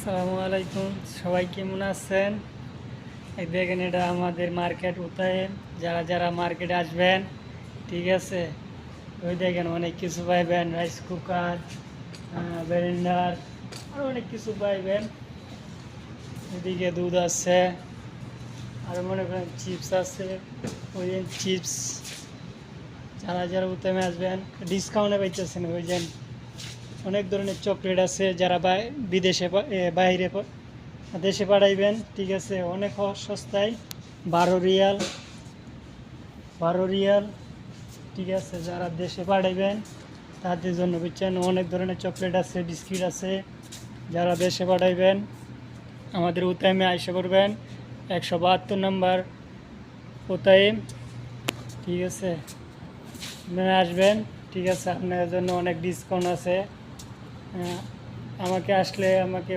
আসসালামু আলাইকুম, সবাই কেমন আছেন? এই দেখেন, এটা আমাদের মার্কেট উঠায়। যারা যারা মার্কেটে আসবেন, ঠিক আছে, ওই দেখেন অনেক কিছু পাইবেন, রাইস কুকার, ব্লেন্ডার, আরও অনেক কিছু পাইবেন। এদিকে দুধ আছে, আর মনে করেন চিপস আছে, ওই চিপস। যারা যারা উঠামে আসবেন ডিসকাউন্টে পাইতেছেন। ওই যে অনেক ধরনের চকলেট আছে, যারা বিদেশে বাইরে দেশে পাঠাইবেন, ঠিক আছে, অনেক সস্তায়। 12 রিয়াল, 12 রিয়াল, ঠিক আছে। যারা দেশে পাঠাইবেন তাদের জন্য বুঝছেন অনেক ধরনের চকলেট আছে, বিস্কিট আছে। যারা দেশে পাঠাইবেন আমাদের উতাইমে আইসা করবেন, 172 নম্বর উতাইম, ঠিক আছে। আপনারা আসবেন, ঠিক আছে, আপনাদের জন্য অনেক ডিসকাউন্ট আছে। আমাকে আসলে আমাকে